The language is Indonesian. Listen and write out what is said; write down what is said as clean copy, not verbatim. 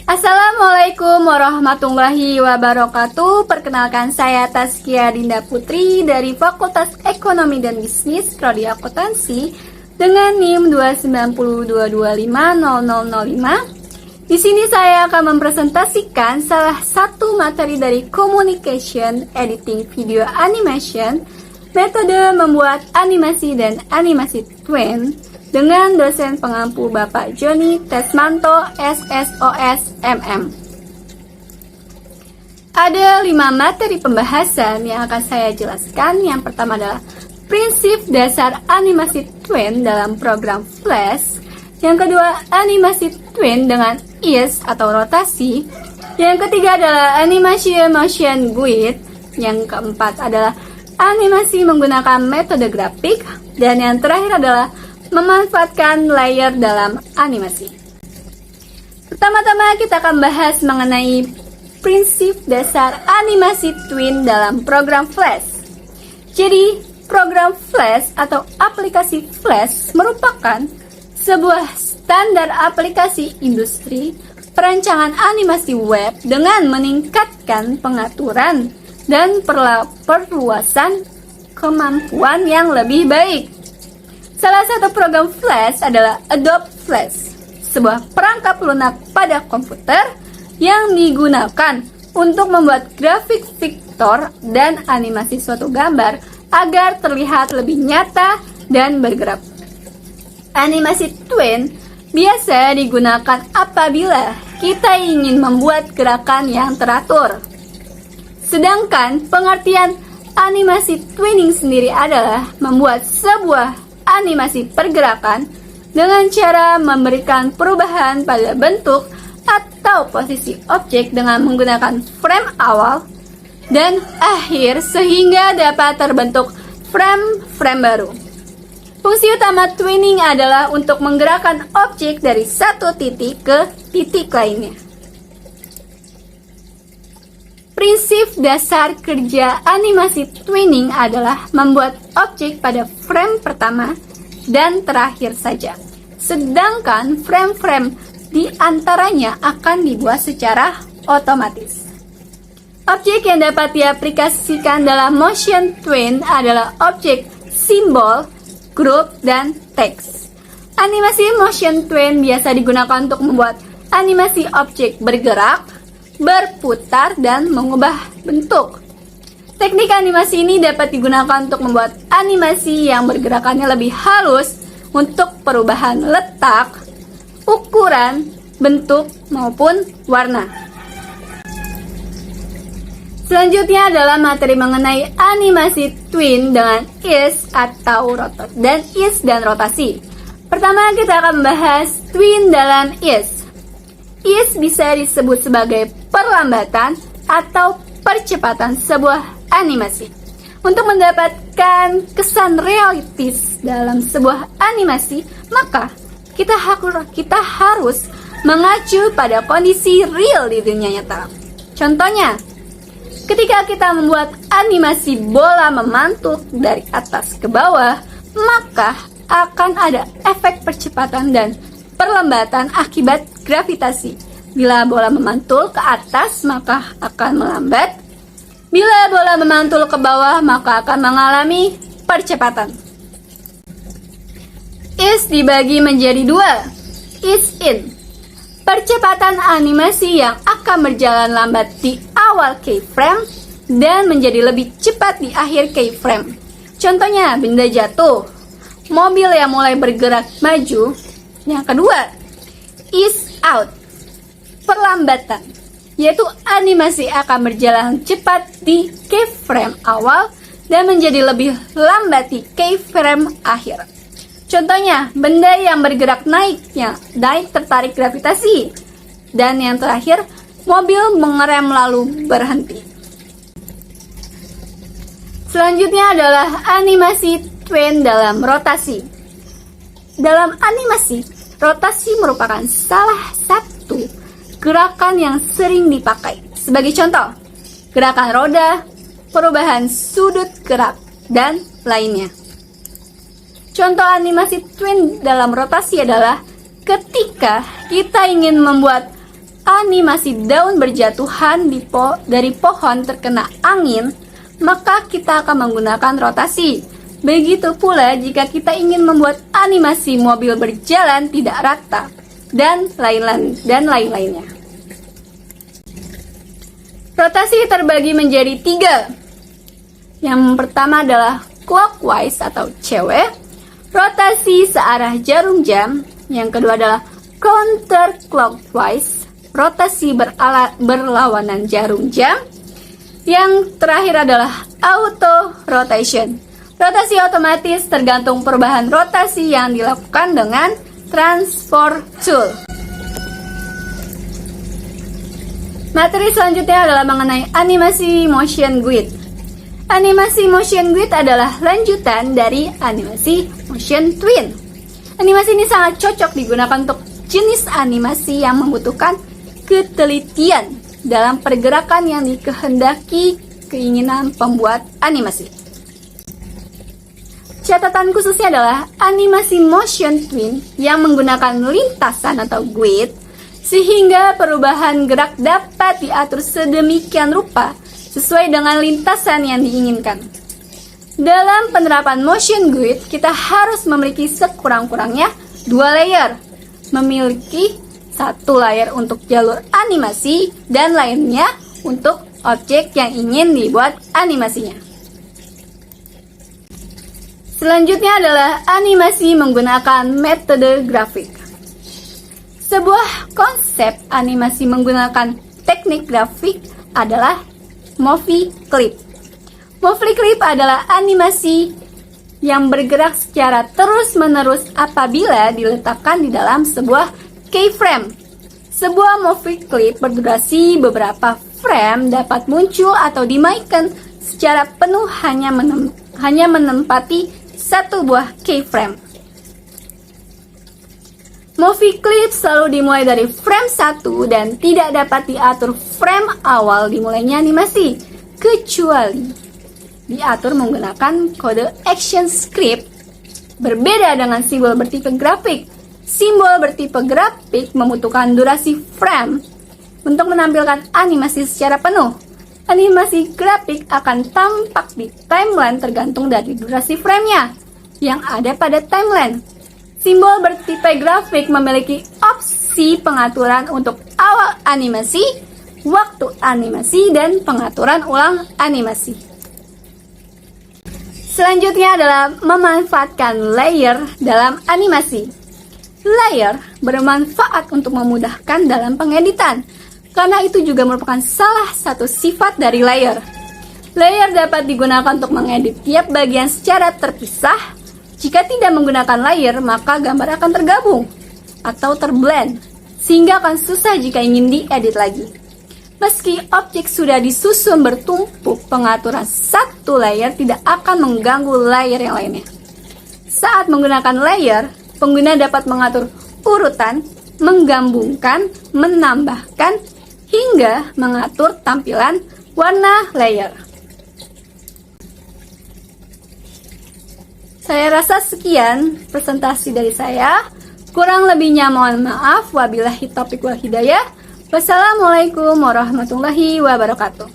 Assalamualaikum warahmatullahi wabarakatuh. Perkenalkan, saya Taskia Dinda Putri dari Fakultas Ekonomi dan Bisnis Prodi Akuntansi dengan NIM 29022500005. Di sini saya akan mempresentasikan salah satu materi dari Communication Editing Video Animation, metode membuat animasi dan animasi twin, dengan dosen pengampu Bapak Joni Tesmanto, SSOS MM. Ada 5 materi pembahasan yang akan saya jelaskan. Yang pertama adalah prinsip dasar animasi twin dalam program Flash. Yang kedua, animasi twin dengan ease atau rotasi. Yang ketiga adalah animation motion guide. Yang keempat adalah animasi menggunakan metode grafik. Dan yang terakhir adalah memanfaatkan layer dalam animasi. Pertama-tama kita akan bahas mengenai prinsip dasar animasi twin dalam program Flash. Jadi, program Flash atau aplikasi Flash merupakan sebuah standar aplikasi industri perancangan animasi web dengan meningkatkan pengaturan dan perluasan kemampuan yang lebih baik. Salah satu program Flash adalah Adobe Flash, sebuah perangkap lunak pada komputer yang digunakan untuk membuat grafik vektor dan animasi suatu gambar agar terlihat lebih nyata dan bergerak. Animasi twin biasa digunakan apabila kita ingin membuat gerakan yang teratur. Sedangkan pengertian animasi twinning sendiri adalah membuat sebuah animasi pergerakan dengan cara memberikan perubahan pada bentuk atau posisi objek dengan menggunakan frame awal dan akhir sehingga dapat terbentuk frame baru. Fungsi utama twinning adalah untuk menggerakkan objek dari satu titik ke titik lainnya. Prinsip dasar kerja animasi twinning adalah membuat objek pada frame pertama dan terakhir saja. Sedangkan frame-frame di antaranya akan dibuat secara otomatis. Objek yang dapat diaplikasikan dalam motion twin adalah objek, simbol, grup, dan teks. Animasi motion twin biasa digunakan untuk membuat animasi objek bergerak, berputar, dan mengubah bentuk. Teknik animasi ini dapat digunakan untuk membuat animasi yang bergerakannya lebih halus untuk perubahan letak, ukuran, bentuk, maupun warna. Selanjutnya adalah materi mengenai animasi twin dengan ease atau ease dan rotasi. Pertama, kita akan membahas twin dalam ease. Ease bisa disebut sebagai perlambatan atau percepatan sebuah animasi. Untuk mendapatkan kesan realistis dalam sebuah animasi, maka kita harus mengacu pada kondisi real di dunia nyata. Contohnya, ketika kita membuat animasi bola memantul dari atas ke bawah, maka akan ada efek percepatan dan perlambatan akibat gravitasi. Bila bola memantul ke atas, maka akan melambat. Bila bola memantul ke bawah, maka akan mengalami percepatan. Ease dibagi menjadi 2. Ease in, percepatan animasi yang akan berjalan lambat di awal keyframe dan menjadi lebih cepat di akhir keyframe. Contohnya, benda jatuh, mobil yang mulai bergerak maju. Yang kedua, ease out, perlambatan, yaitu animasi akan berjalan cepat di keyframe awal dan menjadi lebih lambat di keyframe akhir. Contohnya, benda yang bergerak naik tertarik gravitasi. Dan yang terakhir, mobil mengerem lalu berhenti. Selanjutnya adalah animasi twin dalam rotasi. Dalam animasi, rotasi merupakan salah satu gerakan yang sering dipakai. Sebagai contoh, gerakan roda, perubahan sudut gerak, dan lainnya. Contoh animasi twin dalam rotasi adalah ketika kita ingin membuat animasi daun berjatuhan dari pohon terkena angin, maka kita akan menggunakan rotasi. Begitu pula jika kita ingin membuat animasi mobil berjalan tidak rata, dan lain-lainnya. Rotasi terbagi menjadi 3. Yang pertama adalah clockwise atau CW, rotasi searah jarum jam. Yang kedua adalah counterclockwise, rotasi berlawanan jarum jam. Yang terakhir adalah auto rotation, rotasi otomatis tergantung perubahan rotasi yang dilakukan dengan transfer tool. Materi selanjutnya adalah mengenai animasi motion grid. Animasi motion grid adalah lanjutan dari animasi motion twin. Animasi ini sangat cocok digunakan untuk jenis animasi yang membutuhkan ketelitian dalam pergerakan yang dikehendaki keinginan pembuat animasi. Catatan khususnya adalah animasi motion twin yang menggunakan lintasan atau grid, sehingga perubahan gerak dapat diatur sedemikian rupa sesuai dengan lintasan yang diinginkan. Dalam penerapan motion grid, kita harus memiliki sekurang-kurangnya 2 layer. Memiliki 1 layer untuk jalur animasi dan lainnya untuk objek yang ingin dibuat animasinya. Selanjutnya adalah animasi menggunakan metode grafik. Sebuah konsep animasi menggunakan teknik grafik adalah movie clip. Movie clip adalah animasi yang bergerak secara terus-menerus apabila diletakkan di dalam sebuah keyframe. Sebuah movie clip berdurasi beberapa frame dapat muncul atau dimainkan secara penuh hanya menempati satu buah keyframe. Movie clip selalu dimulai dari frame 1 dan tidak dapat diatur frame awal dimulainya animasi, kecuali diatur menggunakan kode action script. Berbeda dengan simbol bertipe grafik. Simbol bertipe grafik membutuhkan durasi frame untuk menampilkan animasi secara penuh. Animasi grafik akan tampak di timeline tergantung dari durasi framenya yang ada pada timeline. Simbol bertipe grafik memiliki opsi pengaturan untuk awal animasi, waktu animasi, dan pengaturan ulang animasi. Selanjutnya adalah memanfaatkan layer dalam animasi. Layer bermanfaat untuk memudahkan dalam pengeditan, karena itu juga merupakan salah satu sifat dari layer. Layer dapat digunakan untuk mengedit tiap bagian secara terpisah. Jika tidak menggunakan layer, maka gambar akan tergabung atau terblend, sehingga akan susah jika ingin diedit lagi. Meski objek sudah disusun bertumpuk, pengaturan satu layer tidak akan mengganggu layer yang lainnya. Saat menggunakan layer, pengguna dapat mengatur urutan, menggabungkan, menambahkan, hingga mengatur tampilan warna layer. Saya rasa sekian presentasi dari saya. Kurang lebihnya mohon maaf. Wabillahi taufiq wal hidayah. Wassalamualaikum warahmatullahi wabarakatuh.